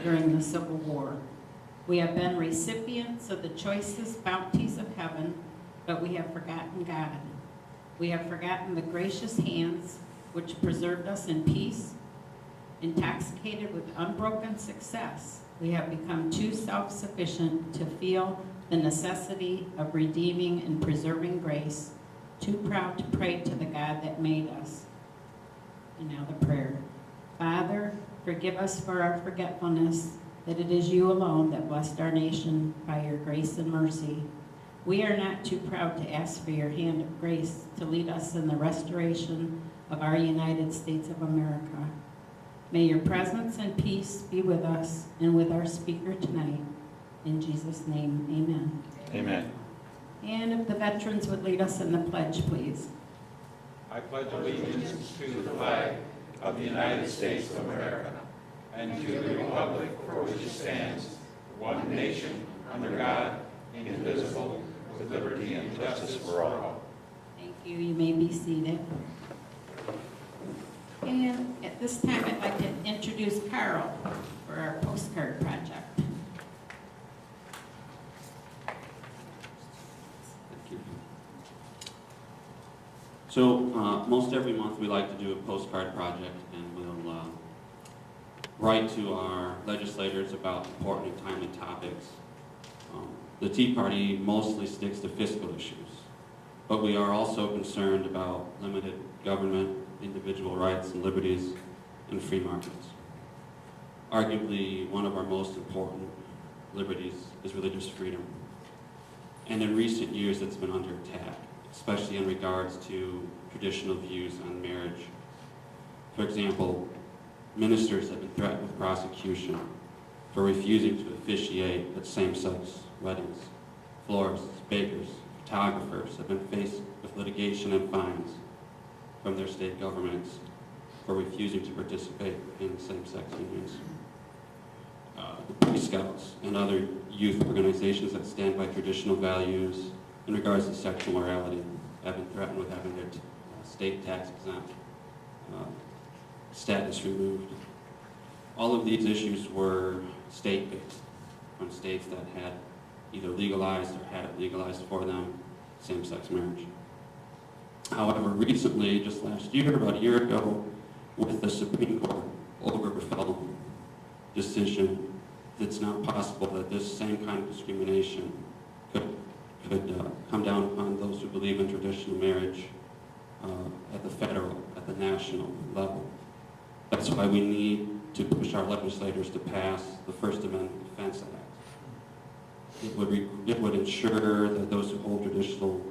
during the Civil War. We have been recipients of the choicest bounties of heaven, but we have forgotten God. We have forgotten the gracious hands which preserved us in peace. Intoxicated with unbroken success, we have become too self-sufficient to feel the necessity of redeeming and preserving grace, too proud to pray to the God that made us. And now the prayer. Father, forgive us for our forgetfulness, that it is you alone that blessed our nation by your grace and mercy. We are not too proud to ask for your hand of grace to lead us in the restoration of our United States of America. May your presence and peace be with us and with our speaker tonight. In Jesus' name, amen. Amen. And if the veterans would lead us in the pledge, please. I pledge allegiance to the flag of the United States of America and to the republic for which it stands, one nation, under God, indivisible, with liberty and justice for all. Thank you. You may be seated. And at this time, I'd like to introduce Carl for our postcard project. Thank you. So most every month we like to do a postcard project, and we'll write to our legislators about important and timely topics. The Tea Party mostly sticks to fiscal issues, but we are also concerned about limited government, individual rights and liberties, and free markets. Arguably, one of our most important liberties is religious freedom. And in recent years, it's been under attack, especially in regards to traditional views on marriage. For example, ministers have been threatened with prosecution for refusing to officiate at same-sex weddings. Florists, bakers, photographers have been faced with litigation and fines from their state governments for refusing to participate in same-sex unions. The Boy Scouts and other youth organizations that stand by traditional values in regards to sexual morality have been threatened with having their state tax-exempt status removed. All of these issues were state-based, from states that had either legalized or had it legalized for them same-sex marriage. However, recently, just last year, about a year ago, with the Supreme Court Obergefell decision, it's not possible that this same kind of discrimination could come down upon those who believe in traditional marriage at the federal, at the national level. That's why we need to push our legislators to pass the First Amendment Defense Act. It would ensure that those who hold traditional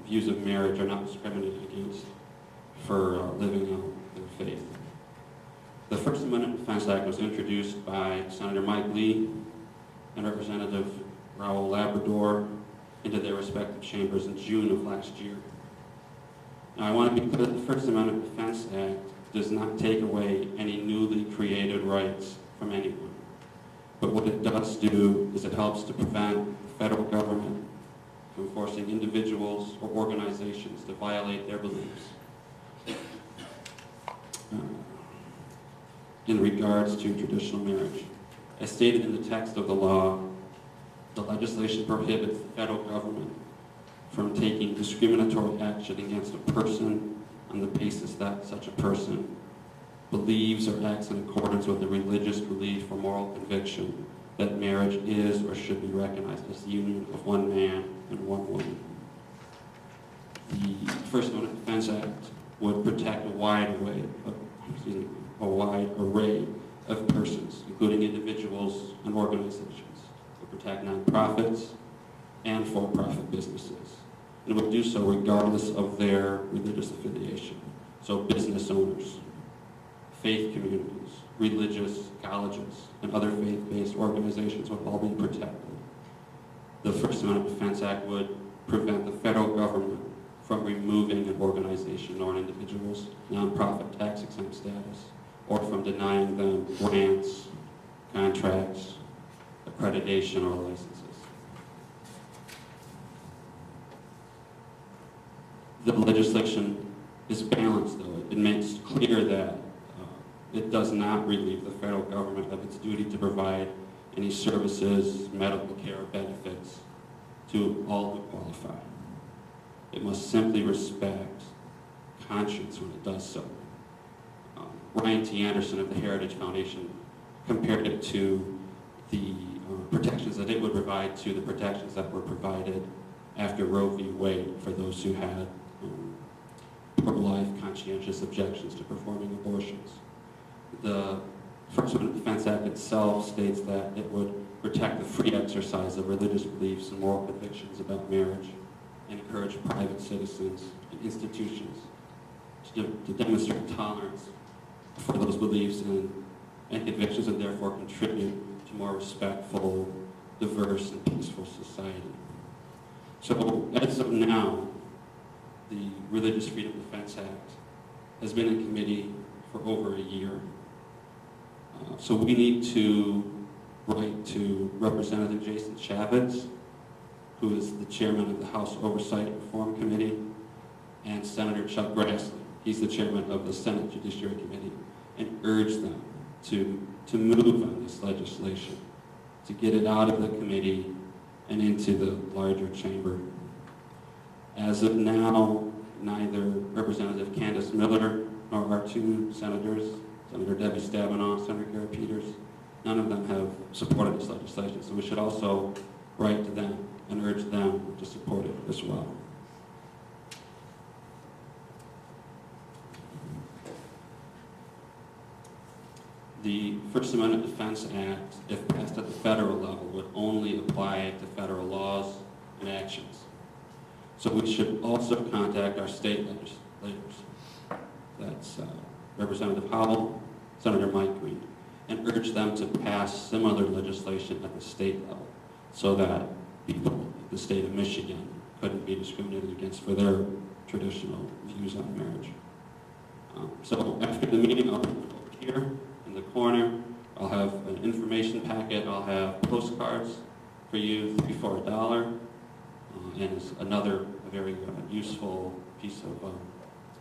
views of marriage are not discriminated against for living out their faith. The First Amendment Defense Act was introduced by Senator Mike Lee and Representative Raul Labrador into their respective chambers in June of last year. Now, I want to be clear that the First Amendment Defense Act does not take away any newly created rights from anyone. But what it does do is it helps to prevent the federal government from forcing individuals or organizations to violate their beliefs in regards to traditional marriage. As stated in the text of the law, the legislation prohibits the federal government from taking discriminatory action against a person on the basis that such a person believes or acts in accordance with a religious belief or moral conviction that marriage is or should be recognized as the union of one man and one woman. The First Amendment Defense Act would protect a wide array of persons, including individuals and organizations. It would protect nonprofits and for-profit businesses. And it would do so regardless of their religious affiliation. So business owners, faith communities, religious colleges, and other faith-based organizations would all be protected. The First Amendment Defense Act would prevent the federal government from removing an organization or an individual's nonprofit tax-exempt status, or from denying them grants, contracts, accreditation, or licenses. The legislation is balanced, though. It makes clear that it does not relieve the federal government of its duty to provide any services, medical care, or benefits to all who qualify. It must simply respect conscience when it does so. Ryan T. Anderson of the Heritage Foundation compared it to the protections that it would provide to the protections that were provided after Roe v. Wade for those who had pro-life conscientious objections to performing abortions. The First Amendment Defense Act itself states that it would protect the free exercise of religious beliefs and moral convictions about marriage and encourage private citizens and institutions to demonstrate tolerance for those beliefs and convictions, and therefore contribute to more respectful, diverse, and peaceful society. So as of now, the Religious Freedom Defense Act has been in committee for over a year. So we need to write to Representative Jason Chavez, who is the chairman of the House Oversight and Reform Committee, and Senator Chuck Grassley. He's the chairman of the Senate Judiciary Committee, and urge them to move on this legislation, to get it out of the committee and into the larger chamber. As of now, neither Representative Candace Miller nor our two senators, Senator Debbie Stabenow, Senator Gary Peters, none of them have supported this legislation. So we should also write to them and urge them to support it as well. The First Amendment Defense Act, if passed at the federal level, would only apply to federal laws and actions. So we should also contact our state legislators. That's Representative Howell, Senator Mike Green, and urge them to pass similar legislation at the state level so that people in the state of Michigan couldn't be discriminated against for their traditional views on marriage. So after the meeting, I'll be over here in the corner. I'll have an information packet. I'll have postcards for you, 3 for $1, and it's another very useful piece of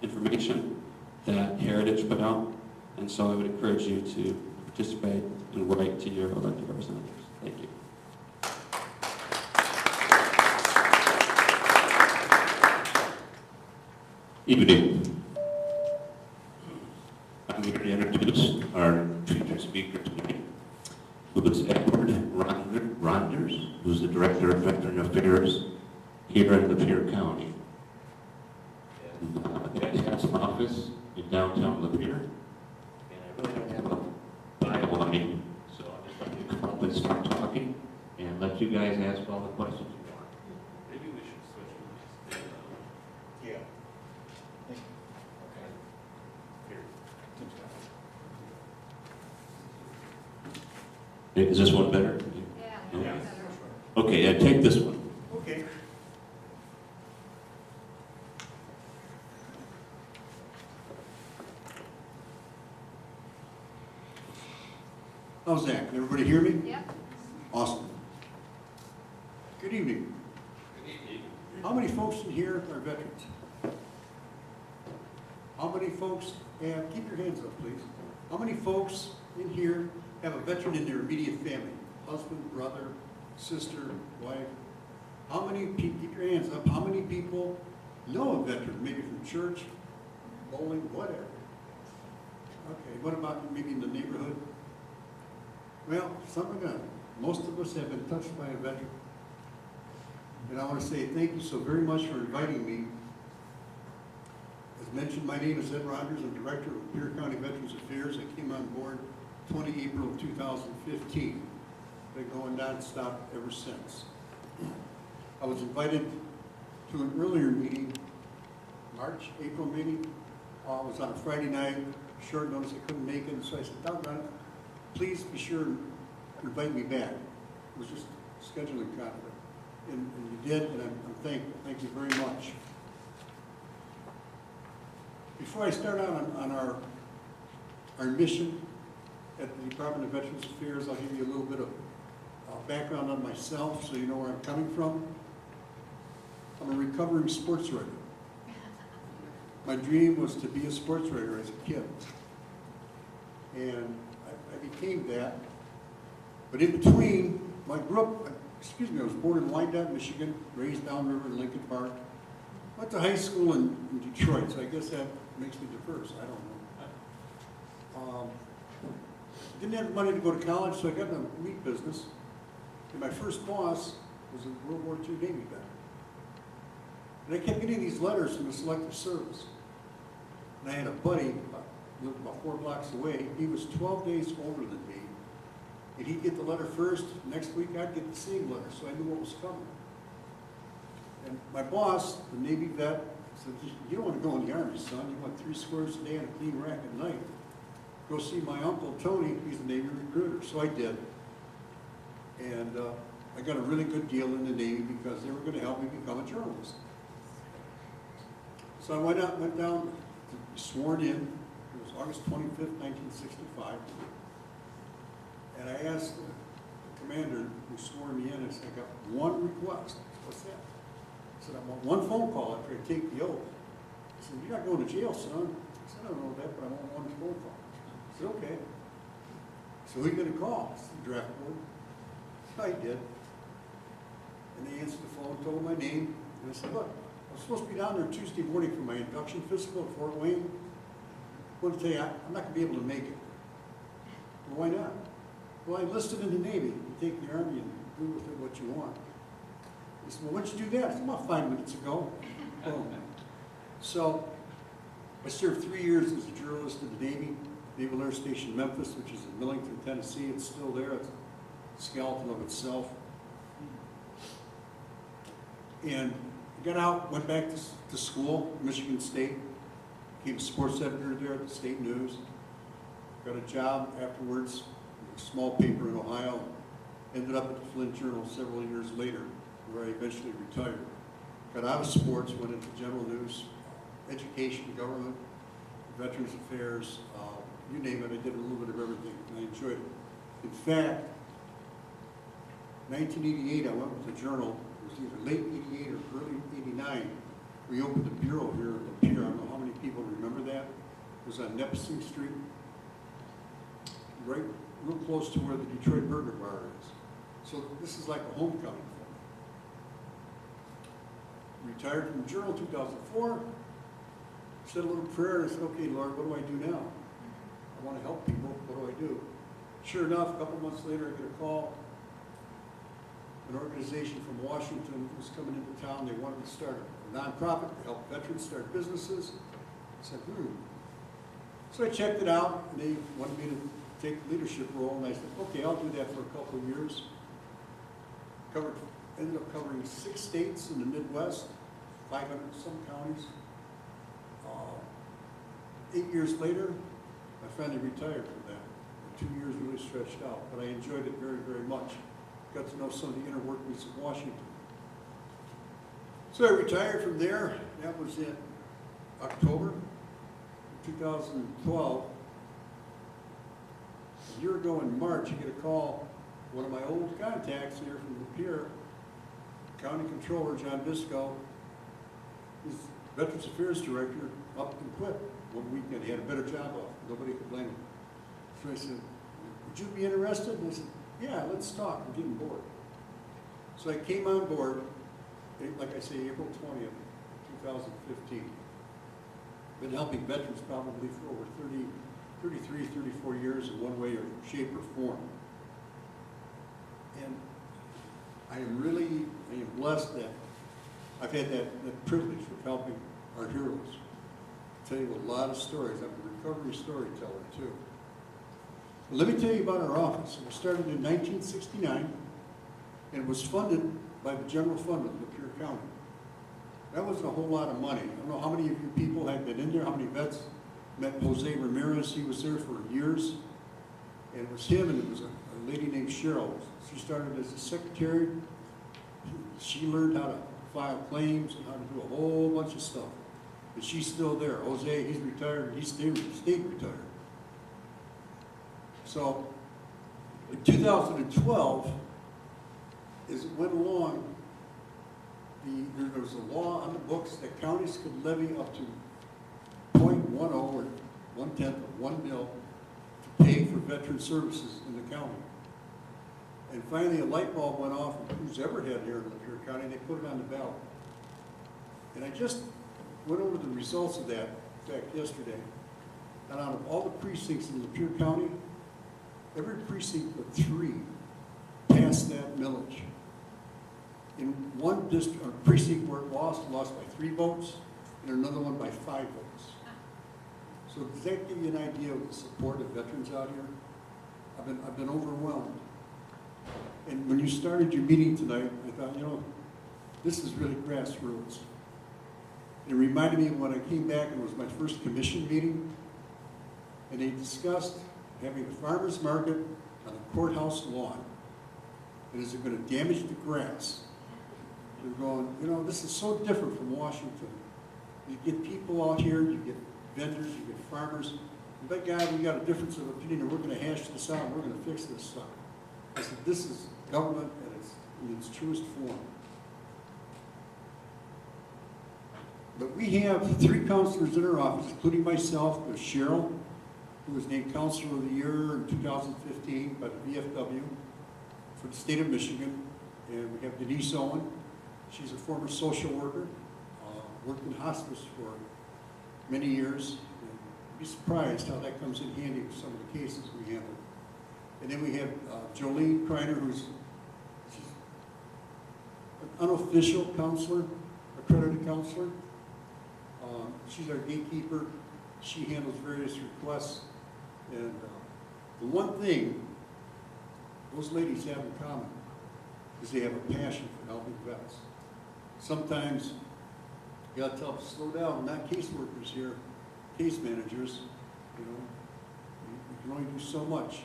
information that Heritage put out. And so I would encourage you to participate and write to your elected representatives. Thank you. Evening. I'm here to introduce our featured speaker tonight, who is Edward Ronders, who's the Director of Veteran Affairs here in Lapeer County. And Ed has an office in downtown Lapeer, and I really don't have a bio on him, so I'm just going to come up and start talking and let you guys ask all the questions you want. Maybe we should switch with this. Yeah. Is this one better? Yeah. No? Okay, Ed, take this one. Okay. How's that? Can everybody hear me? Yep. Awesome. Good evening. How many folks in here are veterans? How many folks have, keep your hands up please. How many folks in here have a veteran in their immediate family? Husband, brother, sister, wife? How many people, keep your hands up, how many people know a veteran, maybe from church, bowling, whatever? Okay, what about maybe in the neighborhood? Well, some of them, most of us have been touched by a veteran. And I want to say thank you so very much for inviting me. As mentioned, my name is Ed Ronders. I'm Director of Lapeer County Veterans Affairs. I came on board 20 April of 2015. Been going non-stop ever since. I was invited to an earlier meeting, April meeting. It was on a Friday night, short notice, I couldn't make it, so I said, doggone it, please be sure to invite me back. It was just scheduling conflict. And you did, and I'm thankful. Thank you very much. Before I start out on our mission at the Department of Veterans Affairs, I'll give you a little bit of background on myself so you know where I'm coming from. I'm a recovering sports writer. My dream was to be a sports writer as a kid. and I became that. But in between, I was born in Wyandotte, Michigan, raised downriver in Lincoln Park. Went to high school in Detroit, so I guess that makes me diverse, I don't know. Didn't have money to go to college, so I got in the meat business. And my first boss was a World War II Navy veteran. And I kept getting these letters from the Selective Service. And I had a buddy, lived about 4 blocks away. He was 12 days older than me. And he'd get the letter first. Next week, I'd get the same letter, so I knew what was coming. And my boss, the Navy vet, said, "You don't want to go in the Army, son. You want 3 squares a day and a clean rack at night. Go see my uncle, Tony. He's a Navy recruiter." So I did. And I got a really good deal in the Navy because they were going to help me become a journalist. So I went down to be sworn in. It was August 25th, 1965. And I asked the commander who swore me in, I said, "I got one request." "What's that?" I said, "I want one phone call after I take the oath." He said, "You're not going to jail, son." I said, "I don't know that, but I want one phone call." I said, "Okay." "So who are you going to call?" I said, "The draft board." So I did. And they answered the phone, told my name, and I said, "Look, I was supposed to be down there Tuesday morning for my induction physical at Fort Wayne. I want to tell you, I'm not going to be able to make it." "Well, why not?" "Well, I enlisted in the Navy. You take the Army and do with it what you want." He said, "Well, when'd you do that?" I said, "About 5 minutes ago." Boom. So I served 3 years as a journalist in the Navy, Naval Air Station Memphis, which is in Millington, Tennessee. It's still there. It's a skeleton of itself. And I got out, went back to school, Michigan State, became a sports editor there at the State News. Got a job afterwards, a small paper in Ohio. Ended up at the Flint Journal several years later, where I eventually retired. Got out of sports, went into general news, education, government, veterans affairs, you name it. I did a little bit of everything, and I enjoyed it. In fact, 1988, I went with the Journal. It was either late 88 or early 89. We opened a bureau here at Lapeer. I don't know how many people remember that. It was on Nepsing Street, right real close to where the Detroit Burger Bar is. So this is like a homecoming for me. Retired from the Journal 2004. Said a little prayer and I said, "Okay, Lord, what do I do now? I want to help people. What do I do?" Sure enough, a couple months later, I get a call. An organization from Washington was coming into town. They wanted to start a nonprofit to help veterans start businesses. I said, So I checked it out, and they wanted me to take the leadership role, and I said, "Okay, I'll do that for a couple of years." Ended up covering 6 states in the Midwest, 500 some counties. 8 years later, I finally retired from that. 2 years really stretched out, but I enjoyed it very, very much. Got to know some of the inner workings of Washington. So I retired from there. That was in October 2012. A year ago in March, I get a call, one of my old contacts here from Lapeer, County Controller John Bisco, his Veterans Affairs Director, up and quit one weekend. He had a better job off. Nobody could blame him. So I said, "Would you be interested?" And I said, "Yeah, let's talk. I'm getting bored." So I came on board, like I say, April 20th, 2015. Been helping veterans probably for over 33, 34 years in one way or shape or form. And I am blessed that I've had that privilege of helping our heroes. I tell you a lot of stories. I'm a recovery storyteller too. But let me tell you about our office. It was started in 1969 and it was funded by the general fund of Lapeer County. That wasn't a whole lot of money. I don't know how many of you people have been in there, how many vets met Jose Ramirez. He was there for years. And it was him and it was a lady named Cheryl. She started as a secretary. She learned how to file claims and how to do a whole bunch of stuff. But she's still there. Jose, he's retired, and he stayed retired. So in 2012, as it went along, there was a law on the books that counties could levy up to 0.10 or 1/10 of 1 mil to pay for veteran services in the county. And finally, a light bulb went off, who's ever had here in Lapeer County, and they put it on the ballot. And I just went over the results of that, in fact, yesterday. And out of all the precincts in Lapeer County, every precinct but 3 passed that millage. In one district, or precinct where it lost by 3 votes, and another one by 5 votes. So does that give you an idea of the support of veterans out here? I've been overwhelmed. And when you started your meeting tonight, I thought, you know, this is really grassroots. It reminded me of when I came back, and it was my first commission meeting, and they discussed having a farmer's market on the courthouse lawn. And is it going to damage the grass? They're going, you know, this is so different from Washington. You get people out here, you get vendors, you get farmers. And by God, we got a difference of opinion, and we're going to hash this out, and we're going to fix this stuff. I said, this is government in its truest form. But we have 3 counselors in our office, including myself. There's Cheryl, who was named Counselor of the Year in 2015 by the VFW for the state of Michigan. And we have Denise Owen. She's a former social worker, worked in hospice for many years. And you'd be surprised how that comes in handy with some of the cases we handle. And then we have Jolene Kreiner, who's an unofficial counselor, accredited counselor. She's our gatekeeper. She handles various requests. And the one thing those ladies have in common is they have a passion for helping vets. Sometimes you gotta tell them to slow down. We're not caseworkers here, case managers. You know, you can only do so much.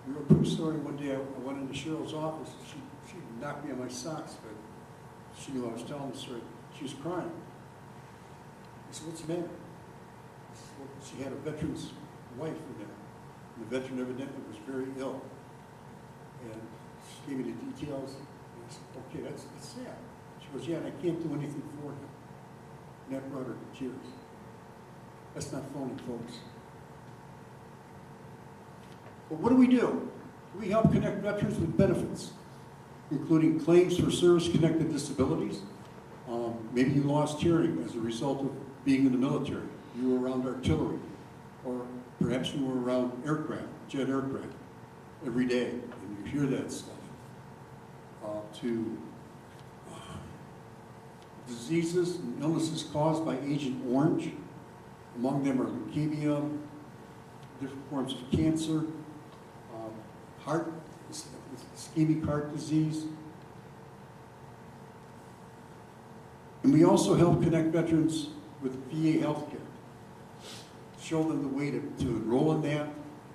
Real quick story. One day I went into Cheryl's office. She knocked me on my socks, but she knew I was telling the story. She was crying. I said, "What's the matter?" Well, she had a veteran's wife in there. And the veteran evidently was very ill. And she gave me the details. And I said, "Okay, that's sad." She goes, "Yeah, and I can't do anything for him." And that brought her to tears. That's not phony, folks. But what do? We help connect veterans with benefits, including claims for service-connected disabilities. Maybe you lost hearing as a result of being in the military. You were around artillery, or perhaps you were around aircraft, jet aircraft, every day, and you hear that stuff. To diseases and illnesses caused by Agent Orange. Among them are leukemia, different forms of cancer, ischemic heart disease. And we also help connect veterans with VA healthcare. Show them the way to enroll in that.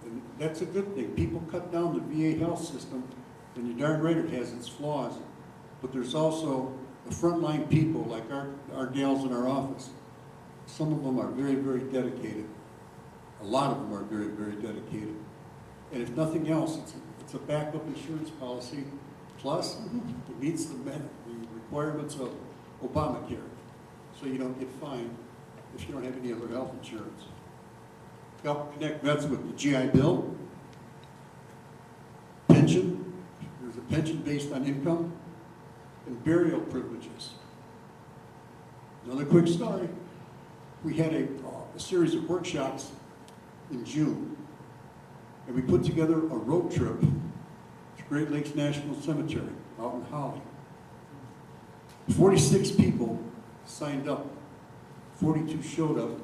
And that's a good thing. People cut down the VA health system, and you're darn right it has its flaws. But there's also the frontline people like our gals in our office. Some of them are very, very dedicated. A lot of them are very, very dedicated. And if nothing else, it's a backup insurance policy. Plus, it meets the requirements of Obamacare. So you don't get fined if you don't have any other health insurance. Help connect vets with the GI Bill. Pension. There's a pension based on income. And burial privileges. Another quick story. We had a series of workshops in June, and we put together a road trip to Great Lakes National Cemetery out in Holly. 46 people signed up, 42 showed up.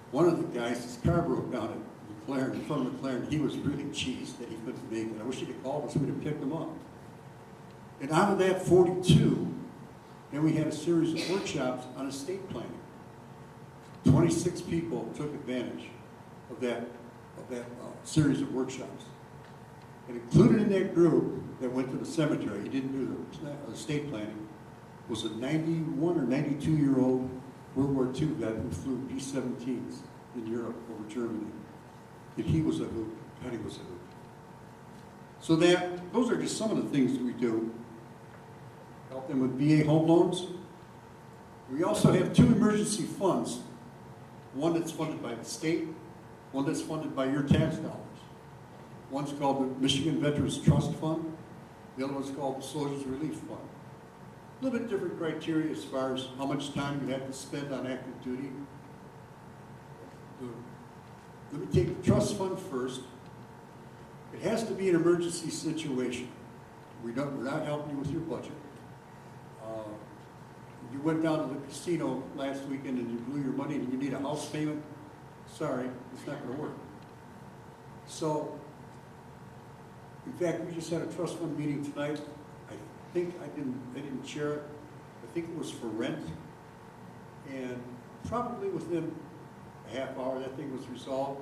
One of the guys, his car broke down at McLaren, in front of McLaren. He was really cheesed that he couldn't make it. I wish he'd have called us, we'd have picked him up. And out of that 42, then we had a series of workshops on estate planning. 26 people took advantage of that series of workshops. And included in that group that went to the cemetery, he didn't do the estate planning, was a 91 or 92-year-old World War II vet who flew B-17s in Europe over Germany. And he was a hoot. God, he was a hoot. So those are just some of the things that we do. Help them with VA home loans. We also have 2 emergency funds. One that's funded by the state, one that's funded by your tax dollars. One's called the Michigan Veterans Trust Fund. The other one's called the Soldiers Relief Fund. A little bit different criteria as far as how much time you have to spend on active duty. Let me take the trust fund first. It has to be an emergency situation. We're not helping you with your budget. You went down to the casino last weekend and you blew your money and you need a house payment. Sorry, it's not going to work. So, in fact, we just had a trust fund meeting tonight. I think I didn't share it. I think it was for rent. And probably within a half hour, that thing was resolved.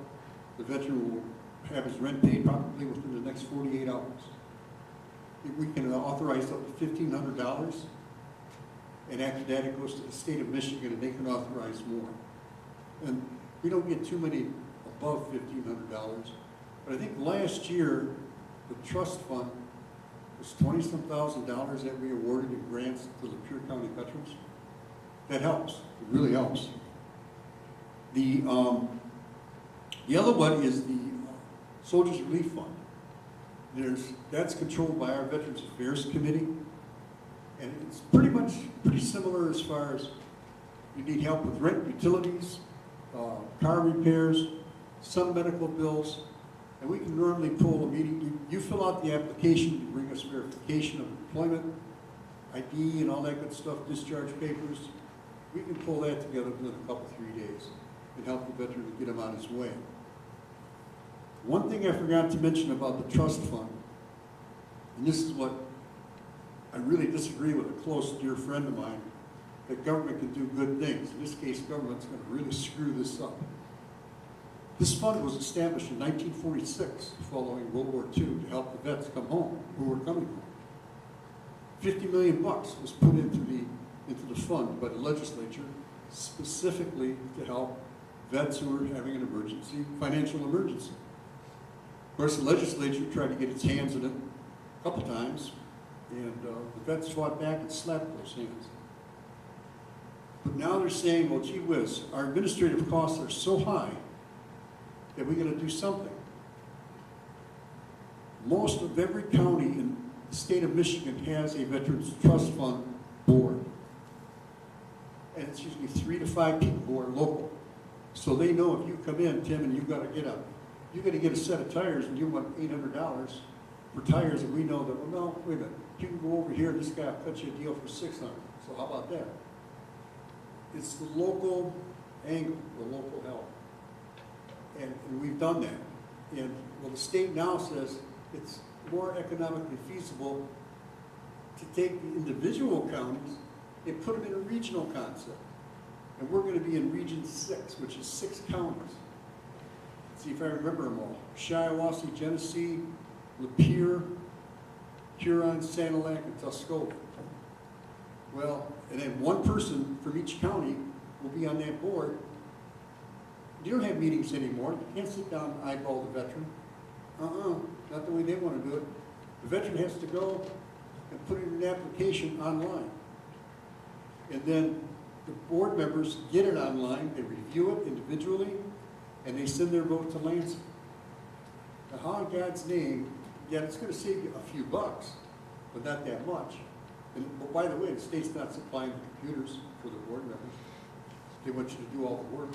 The veteran will have his rent paid probably within the next 48 hours. If we can authorize up to $1,500, and after that it goes to the state of Michigan and they can authorize more. And we don't get too many above $1,500. But I think last year, the trust fund was $20-some thousand that we awarded in grants to the Lapeer County Veterans. That helps. It really helps. The other one is the Soldiers Relief Fund. That's controlled by our Veterans Affairs Committee, and it's pretty similar as far as you need help with rent, utilities, car repairs, some medical bills, and we can normally pull a meeting. You fill out the application, you bring us verification of employment, ID, and all that good stuff, discharge papers. We can pull that together within a couple, 3 days and help the veteran to get him on his way. One thing I forgot to mention about the trust fund, and this is what I really disagree with a close, dear friend of mine, that government can do good things. In this case, government's going to really screw this up. This fund was established in 1946, following World War II, to help the vets come home, who were coming home. $50 million was put into the fund by the legislature, specifically to help vets who were having an emergency, financial emergency. Of course, the legislature tried to get its hands in it a couple times, and the vets fought back and slapped those hands. But now they're saying, well, gee whiz, our administrative costs are so high that we got to do something. Most of every county in the state of Michigan has a Veterans Trust Fund board. And it's usually 3 to 5 people who are local. So they know if you come in, Tim, and you've got to get a set of tires and you want $800 for tires, and we know that, well, no, wait a minute, you can go over here, this guy will cut you a deal for $600. So how about that? It's the local angle, the local help. And we've done that. And well, the state now says it's more economically feasible to take the individual counties and put them in a regional concept. And we're going to be in Region 6, which is 6 counties. Let's see if I remember them all. Shiawassee, Genesee, Lapeer, Huron, Sanilac, and Tuscola. Well, and then one person from each county will be on that board. You don't have meetings anymore. You can't sit down and eyeball the veteran. Not the way they want to do it. The veteran has to go and put in an application online. And then the board members get it online, they review it individually, and they send their vote to Lansing. Now, how in God's name, yeah, it's going to save you a few bucks, but not that much. But by the way, the state's not supplying the computers for the board members. They want you to do all the work.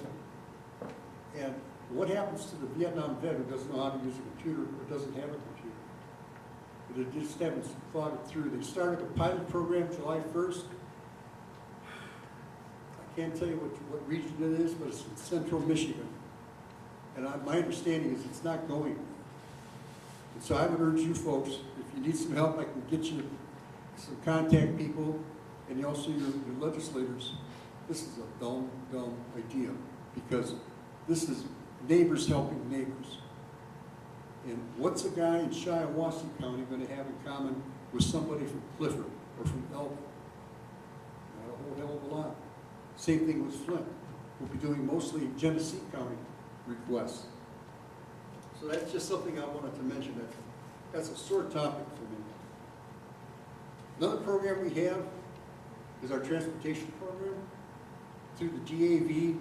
And what happens to the Vietnam vet who doesn't know how to use a computer or doesn't have a computer? They just haven't thought it through. They started a pilot program July 1st. I can't tell you what region it is, but it's in central Michigan. And my understanding is it's not going. And so I would urge you folks, if you need some help, I can get you some contact people, and also your legislators. This is a dumb idea, because this is neighbors helping neighbors. And what's a guy in Shiawassee County going to have in common with somebody from Clifford or from Elton? Not a whole hell of a lot. Same thing with Flint. We'll be doing mostly Genesee County requests. So that's just something I wanted to mention. That's a sore topic for me. Another program we have is our transportation program through the DAV,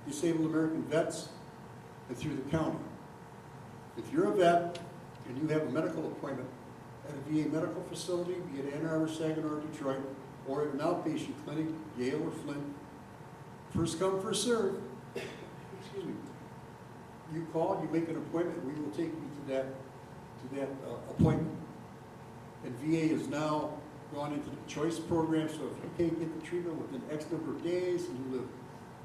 Disabled American Vets. and through the county. If you're a vet and you have a medical appointment at a VA medical facility, be it Ann Arbor, Saginaw, or Detroit, or at an outpatient clinic, Yale or Flint, first come, first serve. Excuse me. You call, you make an appointment, we will take you to that appointment. And VA has now gone into the choice program, so if you can't get the treatment within X number of days, and you live,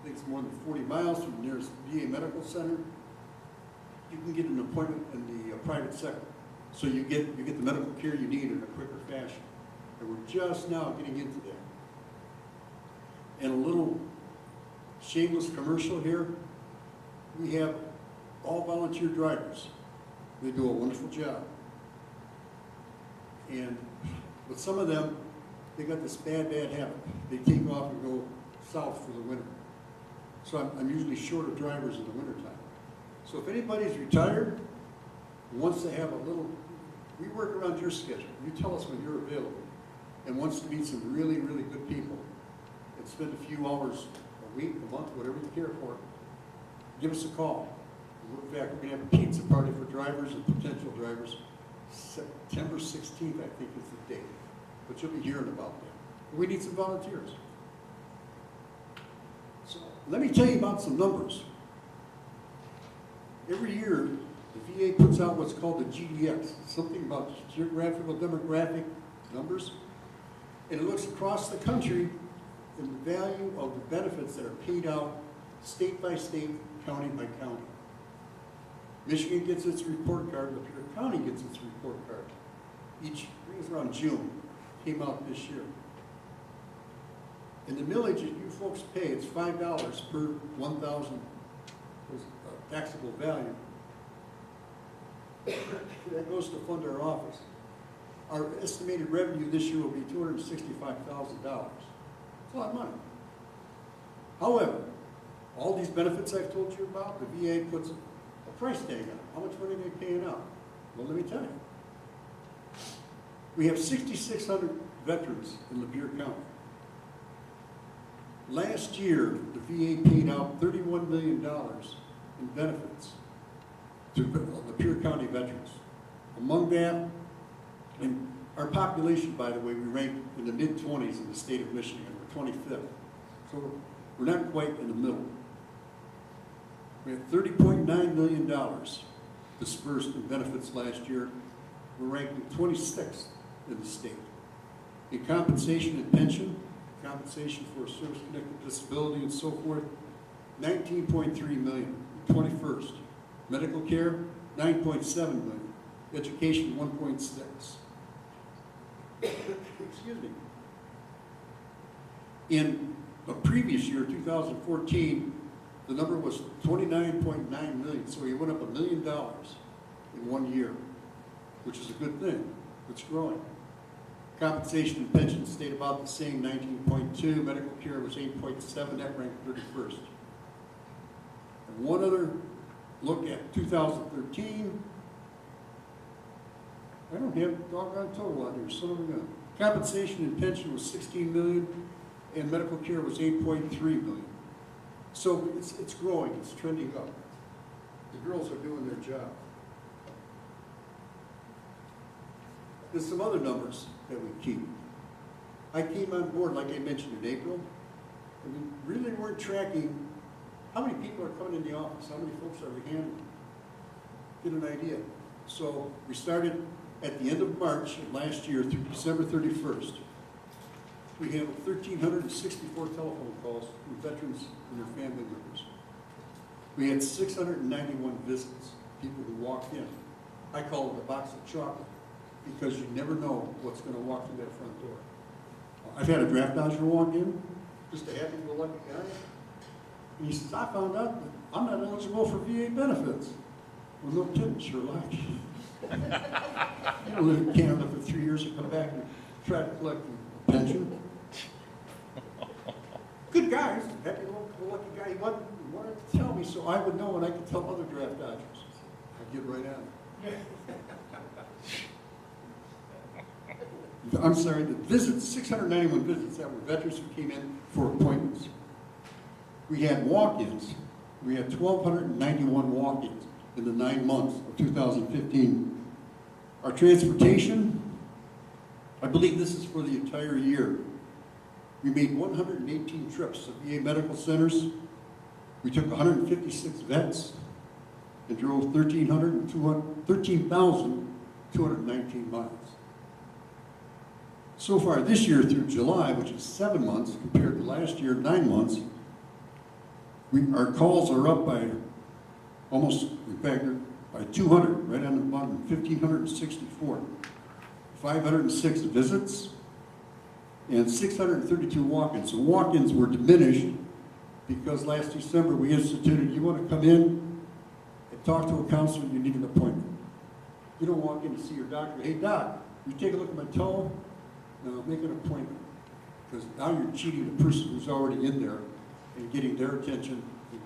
I think it's more than 40 miles from the nearest VA medical center, you can get an appointment in the private sector. So you get the medical care you need in a quicker fashion. And we're just now getting into that. And a little shameless commercial here. We have all volunteer drivers. They do a wonderful job. And with some of them, they got this bad habit. They take off and go south for the winter. So I'm usually short of drivers in the wintertime. So if anybody's retired, wants to have a little, we work around your schedule. You tell us when you're available, and wants to meet some really, really good people and spend a few hours a week, a month, whatever you care for, give us a call. In fact, we're going to have a pizza party for drivers and potential drivers. September 16th, I think, is the date. But you'll be hearing about that. We need some volunteers. So let me tell you about some numbers. Every year, the VA puts out what's called the GDX, something about geographical demographic numbers, and it looks across the country in the value of the benefits that are paid out state by state, county by county. Michigan gets its report card, Lapeer County gets its report card. I think it's around June, came out this year. And the millage that you folks pay, it's $5 per 1,000 taxable value. That goes to fund our office. Our estimated revenue this year will be $265,000. It's a lot of money. However, all these benefits I've told you about, the VA puts a price tag on it. How much money are they paying out? Well, let me tell you. We have 6,600 veterans in Lapeer County. Last year, the VA paid out $31 million in benefits to Lapeer County veterans. Among that, and our population, by the way, we rank in the mid-20s in the state of Michigan. We're 25th. So we're not quite in the middle. We had $30.9 million dispersed in benefits last year. We're ranking 26th in the state. In compensation and pension, compensation for service-connected disability and so forth, $19.3 million, 21st. Medical care, $9.7 million. Education, $1.6. Excuse me. In a previous year, 2014, the number was $29.9 million, so we went up $1 million in 1 year, which is a good thing. It's growing. Compensation and pension stayed about the same, 19.2. Medical care was 8.7. That ranked 31st. And one other look at 2013. I don't have doggone total on here, son of a gun. Compensation and pension was $16 million, and medical care was $8.3 million. So it's growing, it's trending up. The girls are doing their job. There's some other numbers that we keep. I came on board, like I mentioned, in April, and we really weren't tracking how many people are coming in the office, how many folks are we handling. Get an idea. So we started at the end of March of last year through December 31st. We handled 1,364 telephone calls from veterans and their family members. We had 691 visits, people who walked in. I call it a box of chocolate, because you never know what's going to walk through that front door. I've had a draft dodger walk in, just a happy-go-lucky guy, and he says, I found out that I'm not eligible for VA benefits. Well, no kidding, Sherlock. You know, live in Canada for 3 years and come back and try to collect a pension. Good guy, happy-go-lucky guy. He wanted to tell me so I would know and I could tell other draft dodgers. I'd get right on it. I'm sorry, the visits, 691 visits that were veterans who came in for appointments. We had walk-ins, We had 1,291 walk-ins in the 9 months of 2015. Our transportation, I believe this is for the entire year. We made 118 trips to VA medical centers. We took 156 vets and drove 13,219 miles. So far this year through July, which is 7 months compared to last year, 9 months, our calls are up by almost, in fact, by 200, right on the bottom, 1,564. 506 visits and 632 walk-ins. So walk-ins were diminished because last December we instituted, you want to come in and talk to a counselor, you need an appointment. You don't walk in to see your doctor, hey doc, you take a look at my toe, now make an appointment. Because now you're cheating the person who's already in there and getting their attention and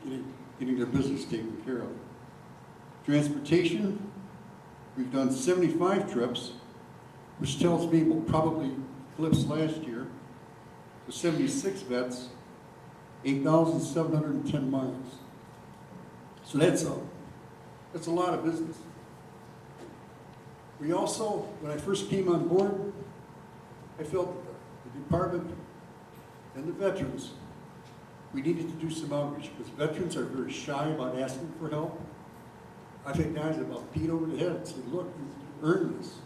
getting their business taken care of. Transportation, we've done 75 trips, which tells me we'll probably eclipse last year. So 76 vets, 8,710 miles. So that's a lot of business. We also, when I first came on board, I felt that the department and the veterans, we needed to do some outreach because veterans are very shy about asking for help. I've had guys about beat over the head and say, look, you earned this.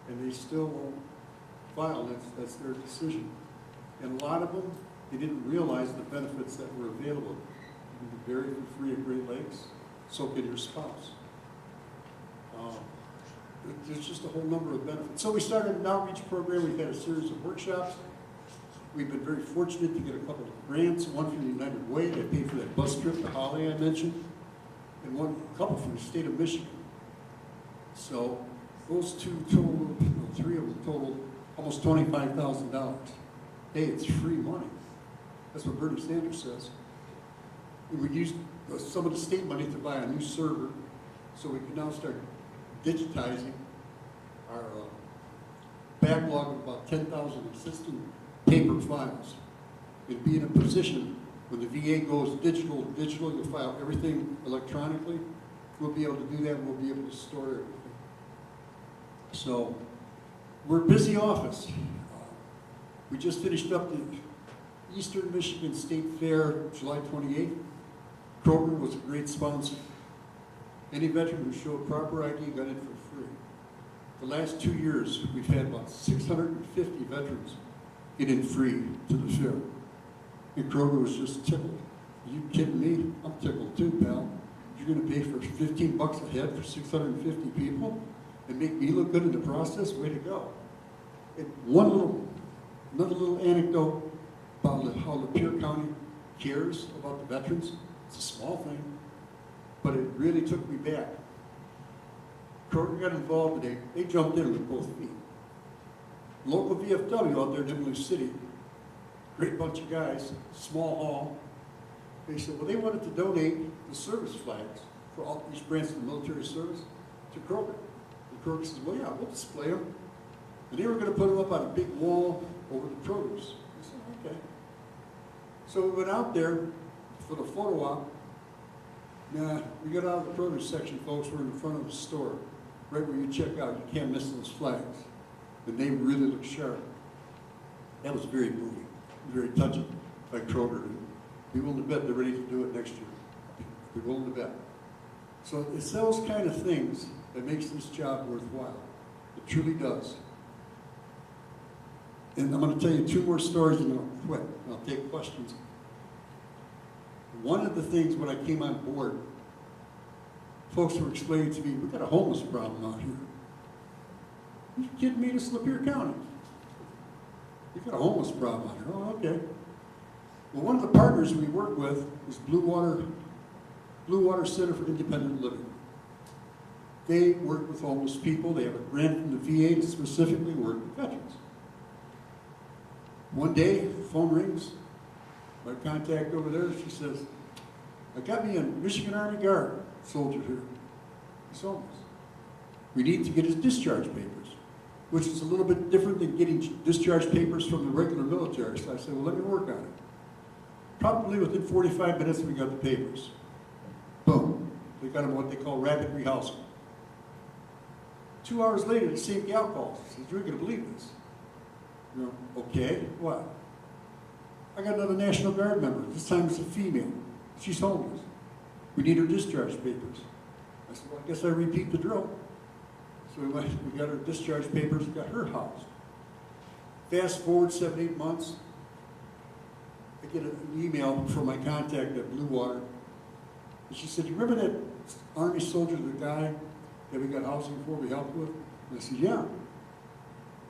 And they still won't file, that's their decision. And a lot of them, they didn't realize the benefits that were available. You can be buried for free at Great Lakes, so can your spouse. There's just a whole number of benefits. So we started an outreach program. We've had a series of workshops. We've been very fortunate to get a couple of grants, one from United Way that paid for that bus trip to Holly I mentioned, and a couple from the state of Michigan. So those two totaled, three of them totaled almost $25,000. Hey, it's free money. That's what Bernie Sanders says. We used some of the state money to buy a new server so we can now start digitizing our backlog of about 10,000 existing paper files and be in a position when the VA goes digital, you'll file everything electronically. We'll be able to do that and we'll be able to store everything. So we're a busy office. We just finished up the Eastern Michigan State Fair, July 28th. Kroger was a great sponsor. Any veteran who showed proper ID got in for free. The last 2 years, we've had about 650 veterans get in free to the fair. And Kroger was just tickled. Are you kidding me? I'm tickled too, pal. You're going to pay for $15 a head for 650 people and make me look good in the process? Way to go. And another little anecdote about how Lapeer County cares about the veterans. It's a small thing, but it really took me back. Kroger got involved today. They jumped in with both feet. Local VFW out there in Emily City, great bunch of guys, small hall. They said, well, they wanted to donate the service flags for all each branch of the military service to Kroger. And Kroger says, well, yeah, we'll display them. And they were going to put them up on a big wall over the produce. I said, okay. So we went out there for the photo op. Nah, we got out of the produce section, folks. We're in the front of the store. Right where you check out, you can't miss those flags. And they really look sharp. That was very moving, very touching by Kroger. Be willing to bet they're ready to do it next year. Be willing to bet. So it's those kind of things that makes this job worthwhile. It truly does. And I'm going to tell you 2 more stories and I'll quit. And I'll take questions. One of the things when I came on board, folks were explaining to me, we've got a homeless problem out here. Are you kidding me? This is Lapeer County. We've got a homeless problem out here. Oh, okay. Well, one of the partners we work with is Blue Water Center for Independent Living. They work with homeless people. They have a grant from the VA to specifically work with veterans. One day, phone rings. My contact over there, she says, I got me a Michigan Army Guard soldier here. He's homeless. We need to get his discharge papers, which is a little bit different than getting discharge papers from the regular military. So I said, well, let me work on it. Probably within 45 minutes, we got the papers. Boom. They got them what they call rapid rehousing. 2 hours later, the same gal calls. Says, "You're going to believe this." You know, okay, what? "I got another National Guard member. This time it's a female. She's homeless. We need her discharge papers." I said, "Well, I guess I repeat the drill." So we got her discharge papers, got her housed. Fast forward 7, 8 months, I get an email from my contact at Blue Water. And she said, "You remember that Army soldier, the guy that we got housing for, we helped with?" And I said, "Yeah."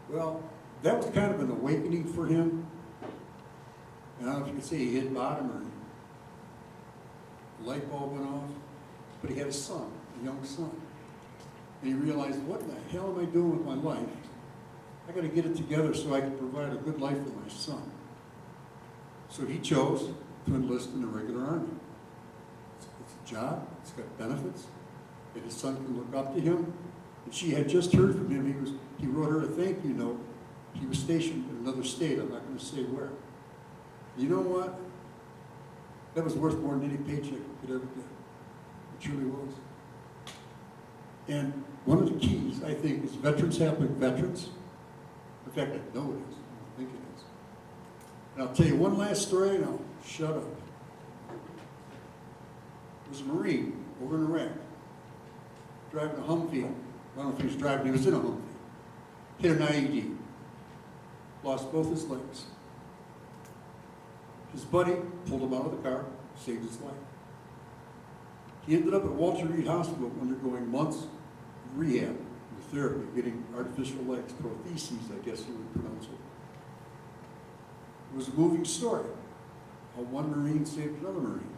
Well, that was kind of an awakening for him. And I don't know if you could say he hit bottom or the light bulb went off, but he had a son, a young son. And he realized, what in the hell am I doing with my life? I got to get it together so I can provide a good life for my son. So he chose to enlist in the regular army. It's a job, it's got benefits, and his son can look up to him. And she had just heard from him. He wrote her a thank you note. He was stationed in another state. I'm not going to say where. You know what? That was worth more than any paycheck you could ever get. It truly was. And one of the keys, I think, is veterans helping veterans. In fact, I know it is. I think it is. And I'll tell you one last story, and I'll shut up. There was a Marine over in Iraq, driving a Humvee. I don't know if he was driving, he was in a Humvee. Hit an IED. Lost both his legs. His buddy pulled him out of the car, saved his life. He ended up at Walter Reed Hospital undergoing months of rehab and therapy, getting artificial legs, prostheses, I guess you would pronounce it. It was a moving story, how one Marine saved another Marine.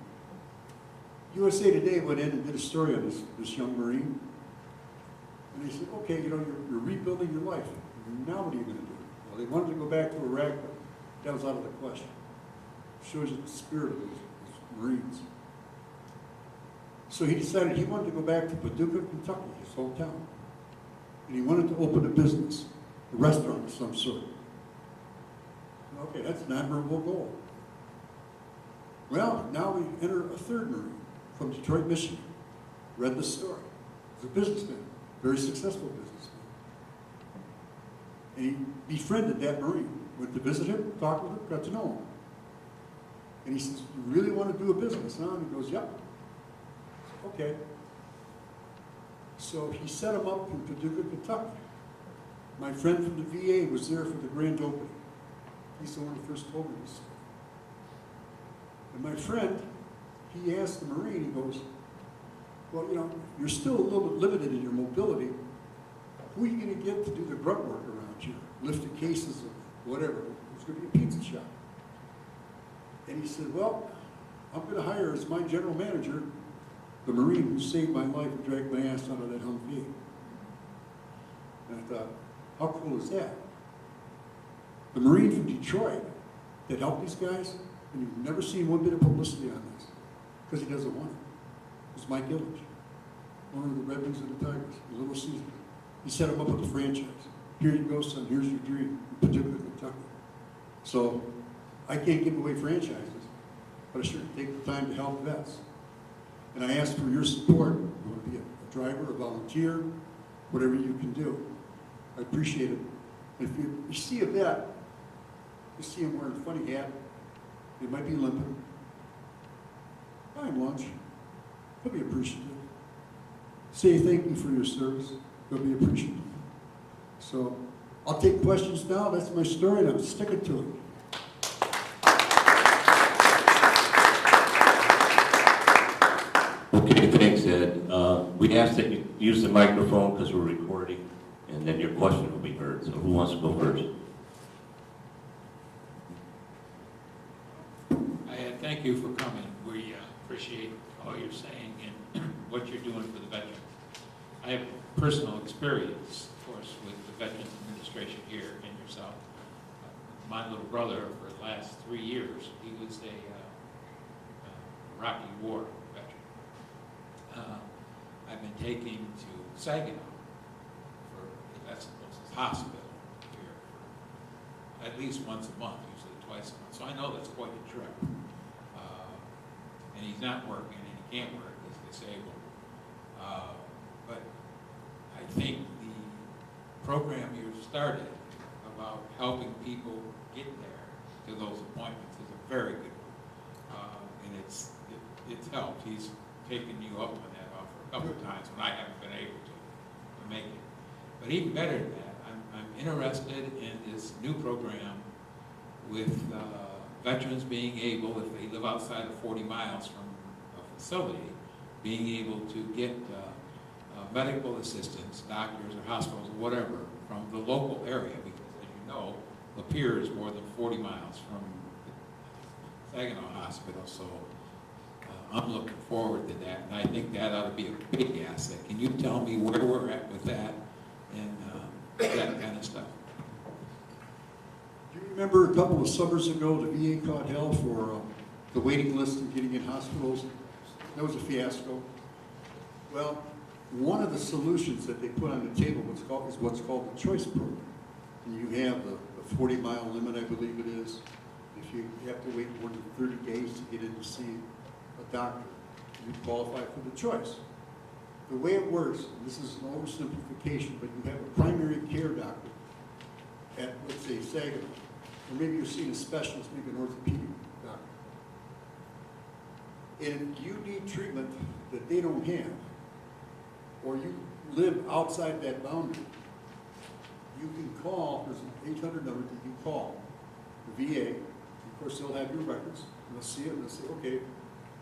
USA Today went in and did a story on this young Marine. And they said, "Okay, you know, you're rebuilding your life. Now what are you going to do?" Well, they wanted to go back to Iraq, but that was out of the question. Shows you the spirit of those Marines. So he decided he wanted to go back to Paducah, Kentucky, his hometown. And he wanted to open a business, a restaurant of some sort. Okay, that's an admirable goal. Well, now we enter a third Marine from Detroit, Michigan. Read the story. He's a businessman, very successful businessman. And he befriended that Marine. Went to visit him, talked with him, got to know him. And he says, "You really want to do a business, huh?" And he goes, "Yep." Okay. So he set him up in Paducah, Kentucky. My friend from the VA was there for the grand opening. He's the one who first told me this story. And my friend, he asked the Marine, he goes, "Well, you know, you're still a little bit limited in your mobility. Who are you going to get to do the grunt work around here? Lifting cases of whatever. It's going to be a pizza shop." And he said, "Well, I'm going to hire as my general manager the Marine who saved my life and dragged my ass out of that Humvee." And I thought, how cool is that? The Marine from Detroit that helped these guys, and you've never seen one bit of publicity on this, because he doesn't want it. It was Mike Illich, one of the Red Wings and the Tigers, the Little Caesar. He set him up with a franchise. "Here you go, son, here's your dream," in Paducah, Kentucky. So I can't give away franchises, but I sure take the time to help vets. And I ask for your support. You want to be a driver, a volunteer, whatever you can do. I appreciate it. If you see a vet, you see him wearing a funny hat, he might be limping, buy him lunch. He'll be appreciative. Say thank you for your service. He'll be appreciative. So I'll take questions now. That's my story, and I'm sticking to it. Okay, thanks, Ed. We ask that you use the microphone because we're recording, and then your question will be heard. So who wants to go first? Thank you for coming. We appreciate all you're saying and what you're doing for the veterans. I have personal experience, of course, with the Veterans Administration here in yourself. My little brother, for the last 3 years, he was a Iraqi war veteran. I've been taken to Saginaw that's the hospital here for at least once a month, usually twice a month. So I know that's quite a trip. and he's not working and he can't work, he's disabled. But I think the program you've started about helping people get there to those appointments is a very good one. And it's helped. He's taken you up on that offer a couple of times when I haven't been able to make it. But even better than that, I'm interested in this new program with veterans being able, if they live outside of 40 miles from a facility, being able to get medical assistance, doctors or hospitals or whatever, from the local area, because as you know, Lapeer is more than 40 miles from Saginaw Hospital, so I'm looking forward to that, and I think that ought to be a big asset. Can you tell me where we're at with that and that kind of stuff? Do you remember a couple of summers ago, the VA caught hell for the waiting list and getting in hospitals? That was a fiasco. Well, one of the solutions that they put on the table is what's called the choice program. And you have the 40-mile limit, I believe it is. If you have to wait more than 30 days to get in to see a doctor, you qualify for the choice. The way it works, and this is an oversimplification, but you have a primary care doctor at, let's say, Saginaw, or maybe you're seeing a specialist, maybe an orthopedic doctor. And if you need treatment that they don't have, or you live outside that boundary, you can call, there's an 800 number that you call the VA. Of course, they'll have your records, and they'll see it, and they'll say, okay,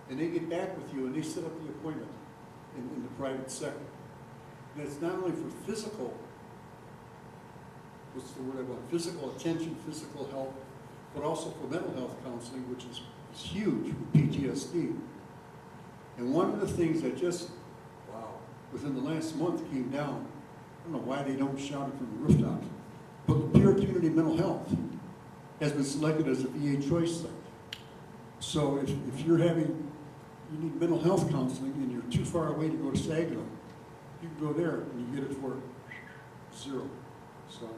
and they get back with you, and they set up the appointment in the private sector. And it's not only for physical, what's the word I want, physical attention, physical health, but also for mental health counseling, which is huge with PTSD. And one of the things that just, wow, within the last month came down, I don't know why they don't shout it from the rooftops, but Lapeer Community Mental Health has been selected as a VA choice site. So if you're you need mental health counseling and you're too far away to go to Saginaw, you can go there and you get it for $0. So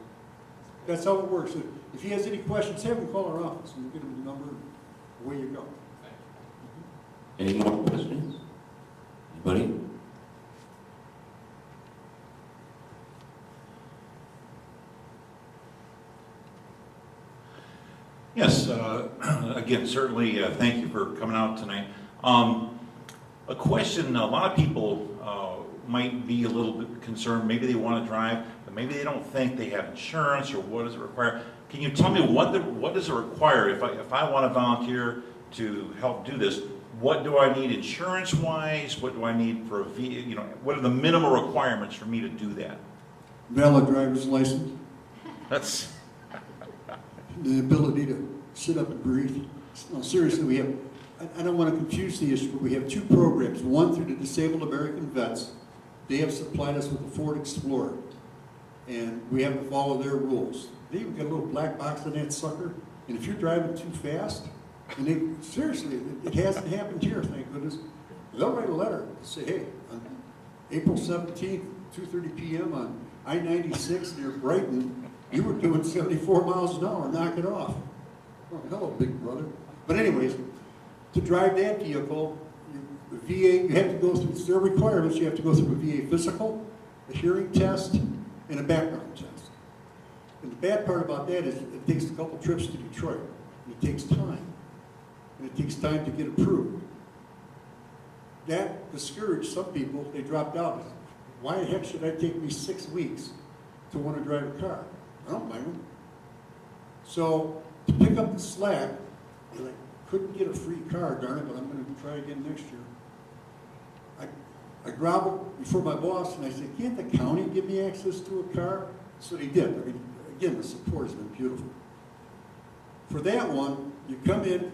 that's how it works. If he has any questions, have him call our office and we'll get him the number, away you go. Any more questions? Anybody? Yes, again, certainly thank you for coming out tonight. A question, a lot of people might be a little bit concerned, maybe they want to drive, but maybe they don't think they have insurance, or what does it require? Can you tell me what does it require if I want to volunteer to help do this? What do I need insurance-wise? What do I need for a what are the minimum requirements for me to do that? Valid driver's license. That's The ability to sit up and breathe. No, seriously, we have, I don't want to confuse the issue, but we have two programs. One through the Disabled American Vets. They have supplied us with a Ford Explorer, and we have to follow their rules. They even got a little black box on that sucker, and if you're driving too fast, and seriously, it hasn't happened here, thank goodness. They'll write a letter and say, hey, on April 17th, 2:30 p.m. on I-96 near Brighton, you were doing 74 miles an hour, knock it off. Oh, hello, big brother. But anyways, to drive that vehicle, the VA, you have to go through their requirements. You have to go through a VA physical, a hearing test, and a background test. And the bad part about that is it takes a couple trips to Detroit. And it takes time. And it takes time to get approved. That discouraged some people. They dropped out. Why the heck should I take me 6 weeks to want to drive a car? I don't mind them. So to pick up the slack, and I couldn't get a free car, darn it, but I'm going to try again next year. I groveled before my boss and I said, can't the county give me access to a car? So they did. I mean, again, the support has been beautiful. For that one, you come in,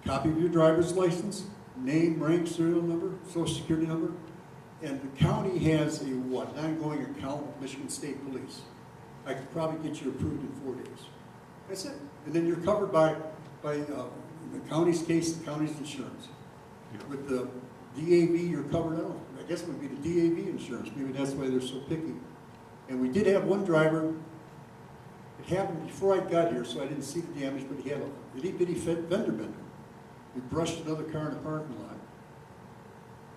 copy of your driver's license, name, rank, serial number, social security number, and the county has a ongoing account with Michigan State Police. I could probably get you approved in 4 days. That's it. And then you're covered by in the county's case, the county's insurance. With the DAV, you're covered out. I guess it would be the DAV insurance. Maybe that's why they're so picky. And we did have one driver. It happened before I got here, so I didn't see the damage, but he had a itty-bitty fender bender. We brushed another car in the parking lot.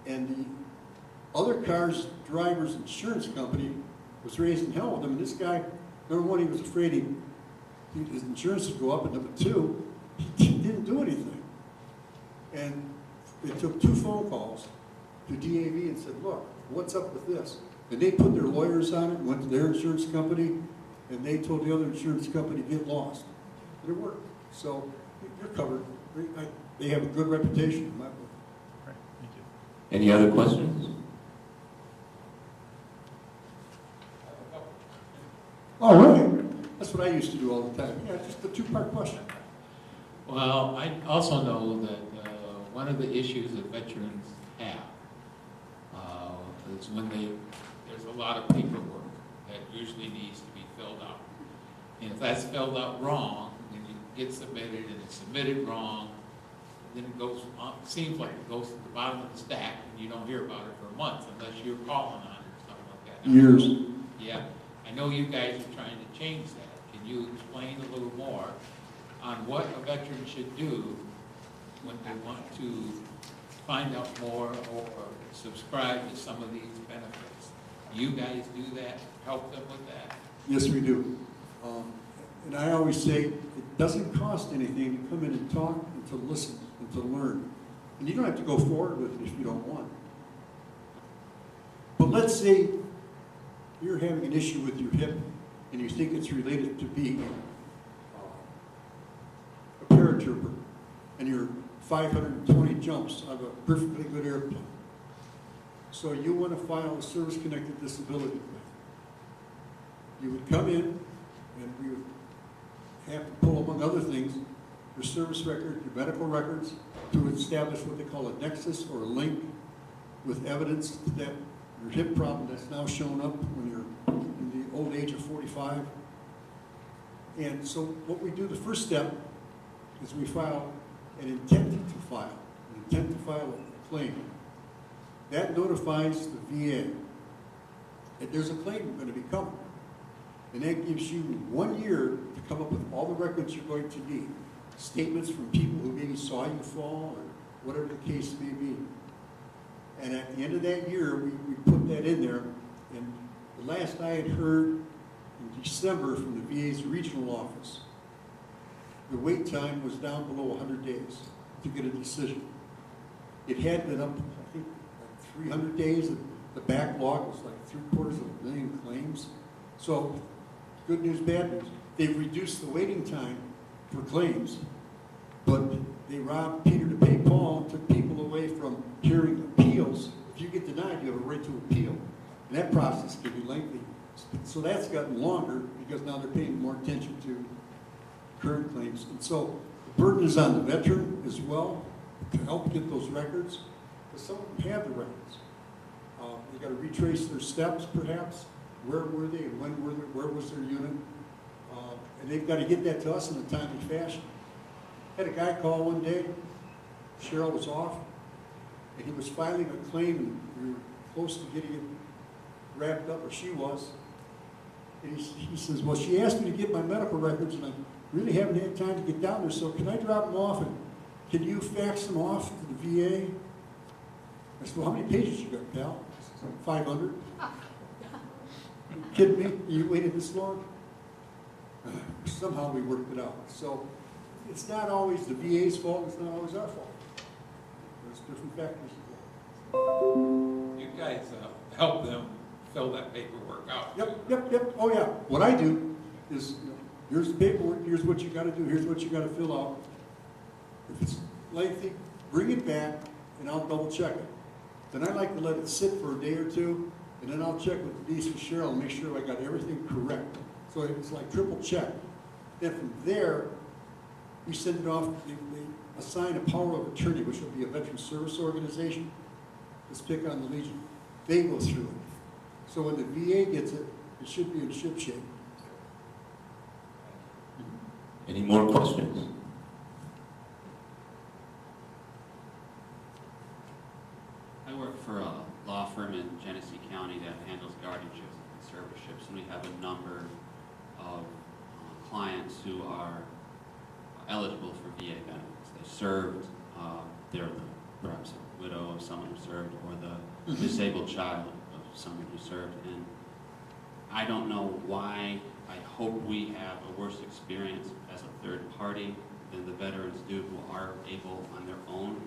And the other car's driver's insurance company was raising hell with him. And this guy, number one, he was afraid his insurance would go up, and number two, he didn't do anything. And it took 2 phone calls to DAV and said, look, what's up with this? And they put their lawyers on it, went to their insurance company, and they told the other insurance company, get lost. And it worked. So you're covered. They have a good reputation in my book. Right, thank you. Any other questions? All right. That's what I used to do all the time. Yeah, just a 2-part question. Well, I also know that one of the issues that veterans have is when there's a lot of paperwork that usually needs to be filled out. And if that's filled out wrong, then it gets submitted and it's submitted wrong, then it goes on, seems like it goes to the bottom of the stack and you don't hear about it for months unless you're calling on it or something like that. Years. Yeah, I know you guys are trying to change that. Can you explain a little more on what a veteran should do when they want to find out more or subscribe to some of these benefits? You guys do that, help them with that? Yes, we do. And I always say it doesn't cost anything to come in and talk and to listen and to learn. And you don't have to go forward with it if you don't want. But let's say you're having an issue with your hip and you think it's related to being a paratrooper and you're 520 jumps out of a perfectly good airplane. So you want to file a service-connected disability claim. You would come in and we would have to pull, among other things, your service record, your medical records, to establish what they call a nexus or a link with evidence that your hip problem that's now shown up when you're in the old age of 45. And so what we do, the first step, is we file an intent to file a claim. That notifies the VA that there's a claim going to be coming. And that gives you 1 year to come up with all the records you're going to need. Statements from people who maybe saw you fall or whatever the case may be. And at the end of that year, we put that in there. And the last I had heard in December from the VA's regional office, the wait time was down below 100 days to get a decision. It had been up, I think, like 300 days. The backlog was like 750,000 claims. So, good news, bad news. They've reduced the waiting time for claims, but they robbed Peter to pay Paul and took people away from hearing appeals. If you get denied, you have a right to appeal. And that process can be lengthy. So that's gotten longer because now they're paying more attention to current claims. And so the burden is on the veteran as well to help get those records, because some of them have the records. They've got to retrace their steps, perhaps. Where were they and when were they, where was their unit? And they've got to get that to us in a timely fashion. I had a guy call one day, Cheryl was off, and he was filing a claim, and we were close to getting it wrapped up, or she was. And he says, well, she asked me to get my medical records, and I really haven't had time to get down there, so can I drop them off, and can you fax them off to the VA? I said, well, how many pages you got, pal? 500. You kidding me? You waited this long? Somehow we worked it out. So it's not always the VA's fault, it's not always our fault. There's different factors involved. You guys help them fill that paperwork out. Yep. Oh yeah. What I do is, here's the paperwork, here's what you gotta do, here's what you gotta fill out. If it's lengthy, bring it back and I'll double check it. Then I like to let it sit for a day or two, and then I'll check with Denise and Cheryl and make sure I got everything correct. So it's like triple check. Then from there, we send it off, they assign a power of attorney, which will be a veteran service organization. Let's pick on the Legion. They go through it. So when the VA gets it, it should be in ship shape. Any more questions? I work for a law firm in Genesee County that handles guardianships and conservatorships, and we have a number of clients who are eligible for VA benefits. They served, they're the perhaps a widow of someone who served, or the disabled child of someone who served. And I don't know why. I hope we have a worse experience as a third party than the veterans do, who are able on their own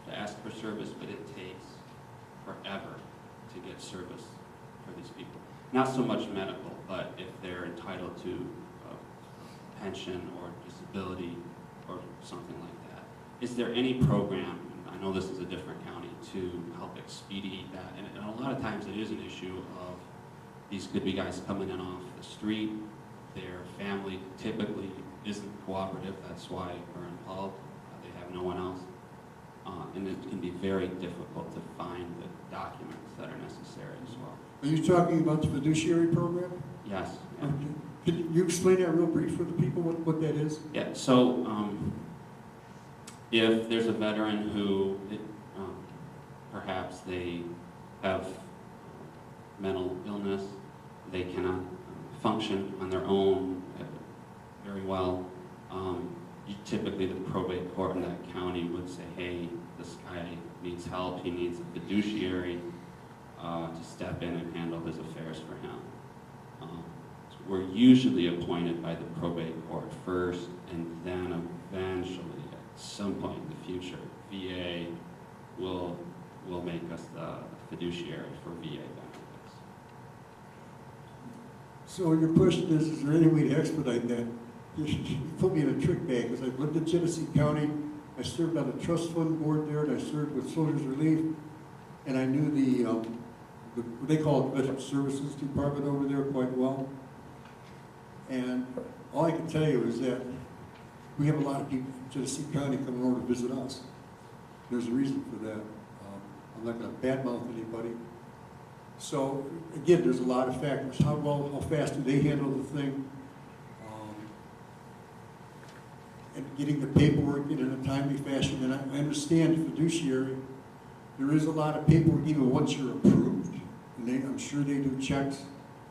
to ask for service, but it takes forever to get service for these people. Not so much medical, but if they're entitled to a pension or disability or something like that. Is there any program, and I know this is a different county, to help expedite that? And a lot of times it is an issue of these could be guys coming in off the street. Their family typically isn't cooperative. That's why we're involved. They have no one else. And it can be very difficult to find the documents that are necessary as well. Are you talking about the fiduciary program? Yes. Yeah. Okay. Can you explain that real brief for the people, what that is? Yeah, so if there's a veteran who perhaps they have mental illness, they cannot function on their own very well, typically the probate court in that county would say, hey, this guy needs help, he needs a fiduciary to step in and handle his affairs for him. We're usually appointed by the probate court first, and then eventually, at some point in the future, VA will make us the fiduciary for VA benefits. So your question is there any way to expedite that? You put me in a trick bag, because I've lived in Genesee County, I served on the trust fund board there, and I served with Soldiers Relief, and I knew the what they call it, Veteran Services Department over there quite well. And all I can tell you is that we have a lot of people from Genesee County coming over to visit us. There's a reason for that. I'm not going to badmouth anybody. So again, there's a lot of factors. How fast do they handle the thing? And getting the paperwork in a timely fashion. And I understand fiduciary. There is a lot of paperwork even once you're approved. And I'm sure they do checks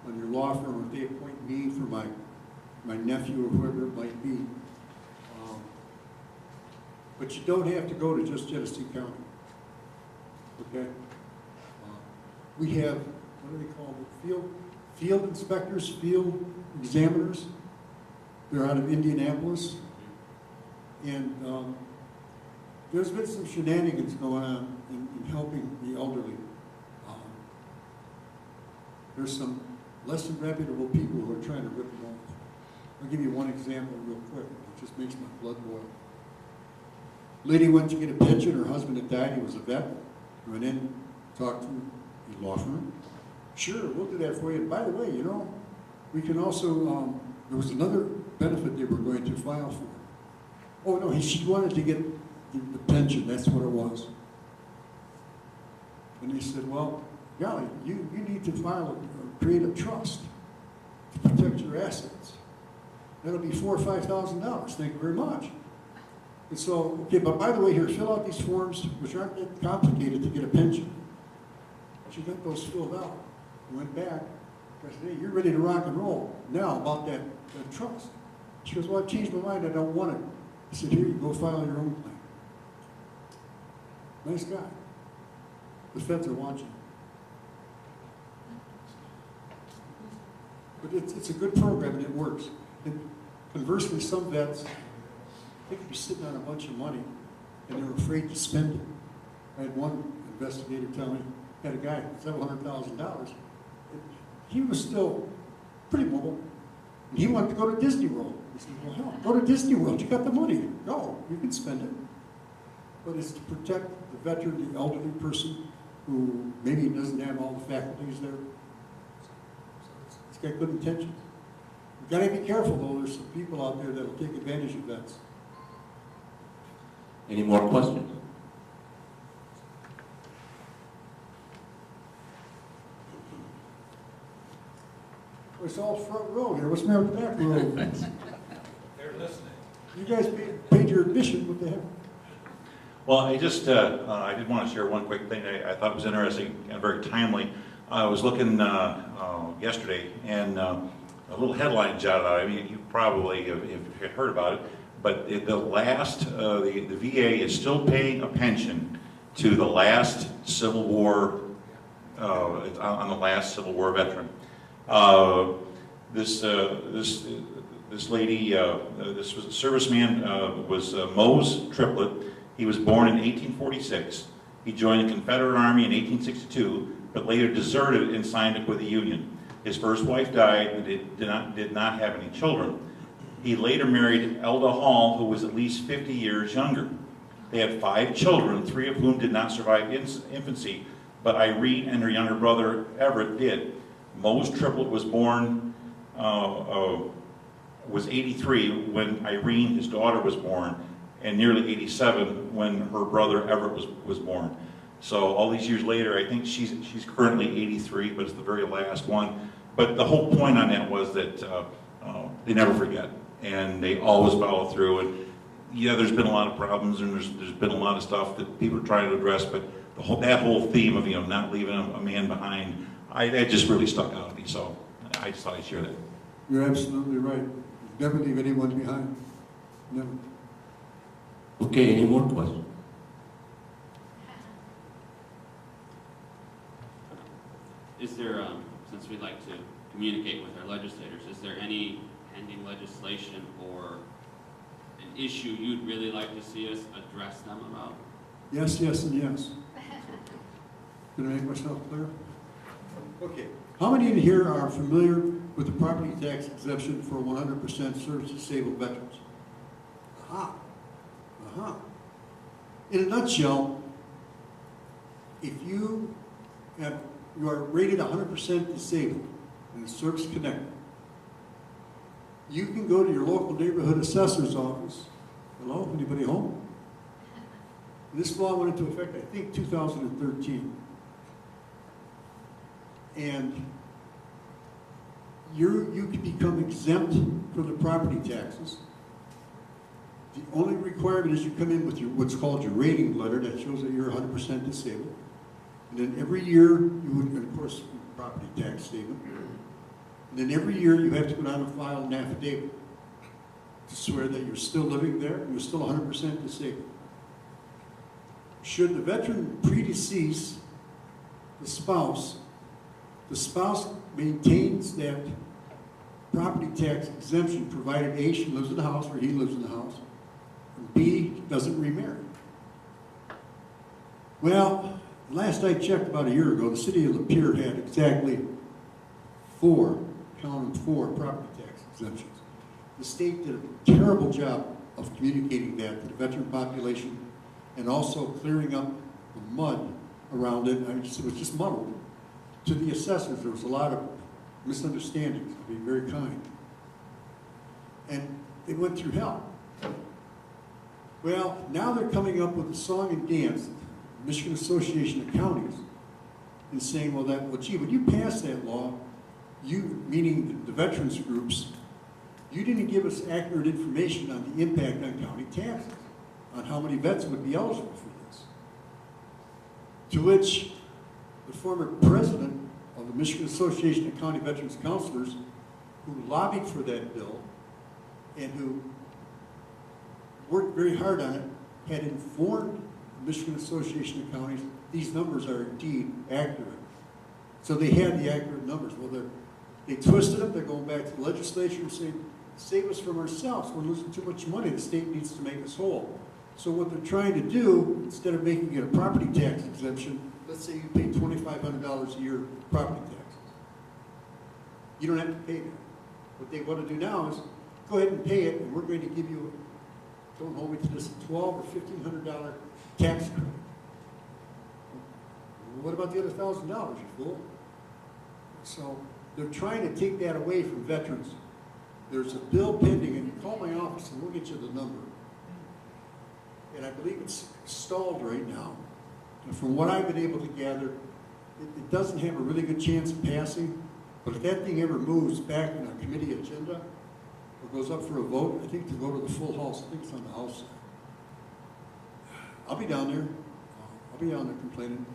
on your law firm if they appoint me for my nephew or whoever it might be. But you don't have to go to just Genesee County. Okay? We have, what do they call them? Field inspectors, field examiners. They're out of Indianapolis. And there's been some shenanigans going on in helping the elderly. There's some less than reputable people who are trying to rip them off. I'll give you one example real quick. It just makes my blood boil. Lady went to get a pension. Her husband had died. He was a vet. Went in, talked to the law firm. Sure, we'll do that for you. And by the way, you know, we can also, there was another benefit they were going to file for. Oh, no, she wanted to get the pension. That's what it was. And he said, well, golly, you need to file create a trust to protect your assets. That'll be $4,000 or $5,000. Thank you very much. And so, okay, but by the way, here, fill out these forms, which aren't that complicated to get a pension. She got those filled out. Went back. I said, hey, you're ready to rock and roll. Now, about that trust. She goes, well, I've changed my mind. I don't want it. I said, here, you go file your own claim. Nice guy. The feds are watching. But it's a good program, and it works. And conversely, some vets, they could be sitting on a bunch of money, and they're afraid to spend it. I had one investigator tell me, had a guy, $700,000. He was still pretty mobile. And he wanted to go to Disney World. I said, well, hell, go to Disney World. You got the money. Go. You can spend it. But it's to protect the veteran, the elderly person who maybe doesn't have all the faculties there. It's got good intentions. You've got to be careful, though. There's some people out there that will take advantage of vets. Any more questions? It's all front row here. What's the matter with the back row? They're listening. You guys paid your admission. What the heck? Well, I just, I did want to share one quick thing I thought was interesting and very timely. I was looking yesterday, and a little headline jotted out. I mean, you probably have heard about it, but the VA is still paying a pension to the last Civil War, on the last Civil War veteran. This lady, this was a serviceman, was Mose Triplett. He was born in 1846. He joined the Confederate Army in 1862, but later deserted and signed up with the Union. His first wife died and did not have any children. He later married Elda Hall, who was at least 50 years younger. They had 5 children, 3 of whom did not survive infancy, but Irene and her younger brother Everett did. Mose Triplett was born, was 83 when Irene, his daughter, was born, and nearly 87 when her brother Everett was born. So all these years later, I think she's currently 83, but it's the very last one. But the whole point on that was that they never forget, and they always follow through. And yeah, there's been a lot of problems, and there's been a lot of stuff that people are trying to address, but that whole theme of not leaving a man behind, that just really stuck out to me. So I just thought I'd share that. You're absolutely right. Never leave anyone behind. Never. Okay, any more questions? Is there, since we like to communicate with our legislators, is there any pending legislation or an issue you'd really like to see us address them about? Yes, yes, and yes. Did I make myself clear? Okay. How many in here are familiar with the property tax exemption for 100% service-disabled veterans? Aha. Aha. In a nutshell, if you are rated 100% disabled and service-connected, you can go to your local neighborhood assessor's office. Hello, anybody home? This law went into effect, I think, 2013. And you can become exempt from the property taxes. The only requirement is you come in with what's called your rating letter that shows that you're 100% disabled. And then every year, you would, and of course, property tax statement. And then every year, you have to go down and file an affidavit to swear that you're still living there and you're still 100% disabled. Should the veteran predecease the spouse maintains that property tax exemption provided A, she lives in the house or he lives in the house, and B, doesn't remarry. Well, last I checked about a year ago, the city of Lapeer had exactly 4 property tax exemptions. The state did a terrible job of communicating that to the veteran population and also clearing up the mud around it. It was just muddled. To the assessors, there was a lot of misunderstandings, to be very kind. And they went through hell. Well, now they're coming up with a song and dance, Michigan Association of Counties, and saying, well, gee, when you passed that law, you, meaning the veterans groups, you didn't give us accurate information on the impact on county taxes, on how many vets would be eligible for this. To which the former president of the Michigan Association of County Veterans Counselors, who lobbied for that bill and who worked very hard on it, had informed the Michigan Association of Counties these numbers are indeed accurate. So they had the accurate numbers. Well, they twisted them. They're going back to the legislature and saying, save us from ourselves. We're losing too much money. The state needs to make us whole. So what they're trying to do, instead of making it a property tax exemption, let's say you pay $2,500 a year property taxes. You don't have to pay that. What they want to do now is go ahead and pay it, and we're going to give you, don't hold me to this, $1,200 or $1,500 tax credit. What about the other $1,000, you fool? So they're trying to take that away from veterans. There's a bill pending, and you call my office and we'll get you the number. And I believe it's stalled right now. And from what I've been able to gather, it doesn't have a really good chance of passing, but if that thing ever moves back in a committee agenda or goes up for a vote, I think to go to the full House, I think it's on the House side. I'll be down there. I'll be down there complaining.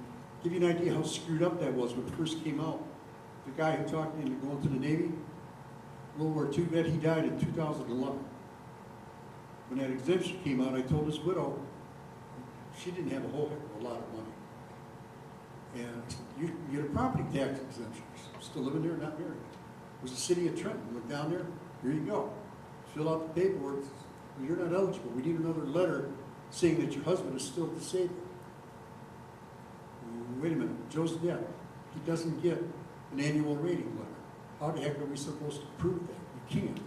Give you an idea how screwed up that was when it first came out. The guy who talked me into going to the Navy, World War II vet, he died in 2011. When that exemption came out, I told his widow, she didn't have a whole heck of a lot of money. And you can get a property tax exemption. Still living there, not married. It was the city of Trenton. Went down there, here you go. Fill out the paperwork. Well, you're not eligible. We need another letter saying that your husband is still disabled. Wait a minute, Joe's dead. He doesn't get an annual rating letter. How the heck are we supposed to prove that? You can't.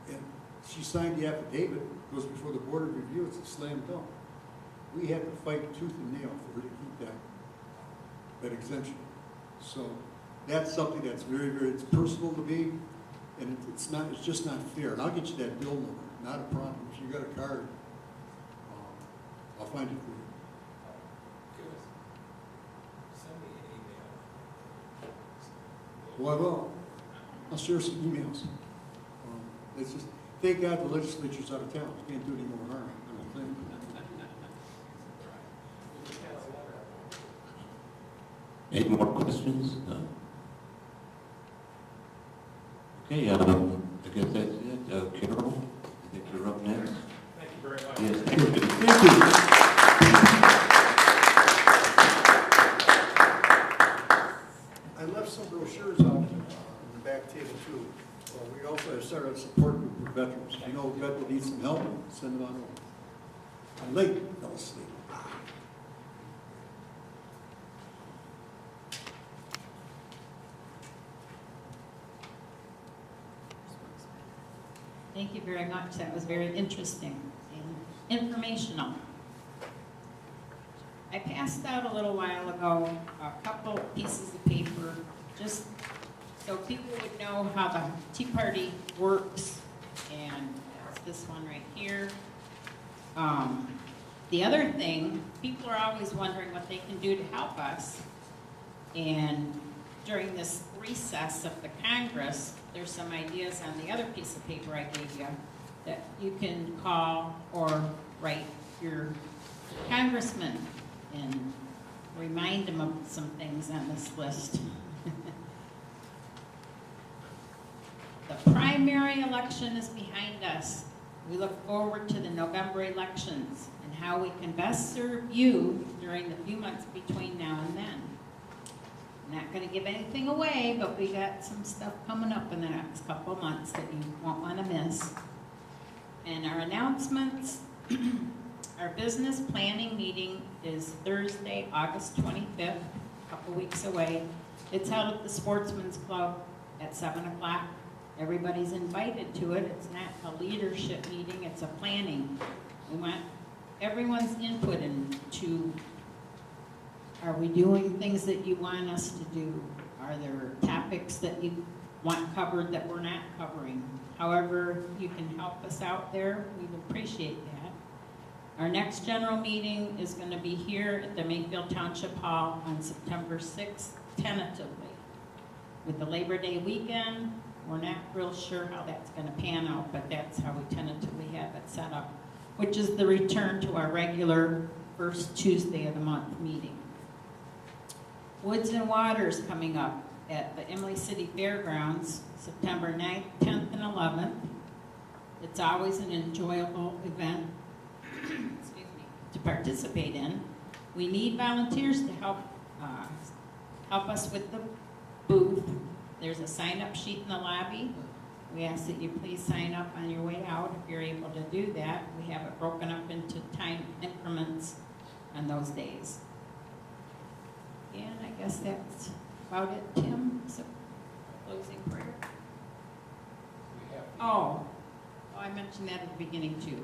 And she signed the affidavit, goes before the board of review, it's a slam dunk. We had to fight tooth and nail for her to keep that exemption. So that's something that's very, very, it's personal to me, and it's just not fair. And I'll get you that bill number, not a problem. If you got a card, I'll find it for you. Send me an email. Well, I will. I'll share some emails. It's just, thank God the legislature's out of town. You can't do any more harm, I don't think. Any more questions? No? Okay, I guess that's it. Carol, I think you're up next. Thank you very much. Yes, thank you. Thank you. I left some brochures out in the back table too. We also have started a support group for veterans. If you know a veteran needs some help, send them on over. I'm late, fell asleep. Thank you very much. That was very interesting and informational. I passed out a little while ago a couple pieces of paper just so people would know how the Tea Party works, and that's this one right here. The other thing, people are always wondering what they can do to help us, and during this recess of the Congress, there's some ideas on the other piece of paper I gave you that you can call or write your congressman and remind them of some things on this list. The primary election is behind us. We look forward to the November elections and how we can best serve you during the few months between now and then. I'm not going to give anything away, but we got some stuff coming up in the next couple of months that you won't want to miss. And our announcements, our business planning meeting is Thursday, August 25th, a couple weeks away. It's held at the Sportsman's Club at 7 o'clock. Everybody's invited to it. It's not a leadership meeting, it's a planning. We want everyone's input into, are we doing things that you want us to do? Are there topics that you want covered that we're not covering? However you can help us out there, we'd appreciate that. Our next general meeting is going to be here at the Mayfield Township Hall on September 6th, tentatively. With the Labor Day weekend, we're not real sure how that's going to pan out, but that's how we tentatively have it set up, which is the return to our regular first Tuesday of the month meeting. Woods and Waters coming up at the Emily City Fairgrounds, September 9th, 10th, and 11th. It's always an enjoyable event to participate in. We need volunteers to help us with the booth. There's a sign-up sheet in the lobby. We ask that you please sign up on your way out if you're able to do that. We have it broken up into time increments on those days. And I guess that's about it, Tim. So, closing prayer. Oh, I mentioned that at the beginning too.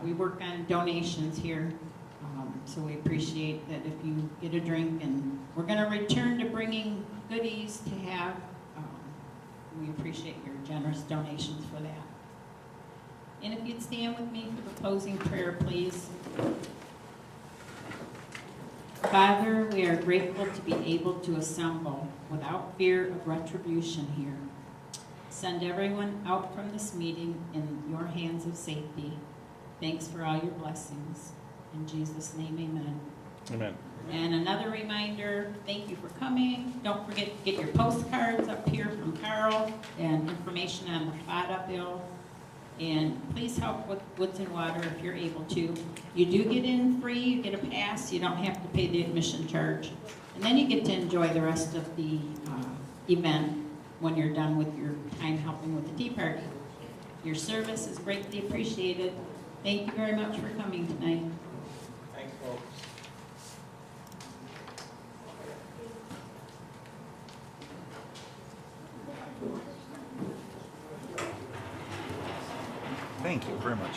We work on donations here, so we appreciate that if you get a drink, and we're going to return to bringing goodies to have. We appreciate your generous donations for that. And if you'd stand with me for the closing prayer, please. Father, we are grateful to be able to assemble without fear of retribution here. Send everyone out from this meeting in your hands of safety. Thanks for all your blessings. In Jesus' name, amen. Amen. And another reminder, thank you for coming. Don't forget to get your postcards up here from Carl and information on the FADA bill. And please help with Woods and Water if you're able to. You do get in free, you get a pass, you don't have to pay the admission charge. And then you get to enjoy the rest of the event when you're done with your time helping with the tea party. Your service is greatly appreciated. Thank you very much for coming tonight. Thanks, folks. Thank you very much.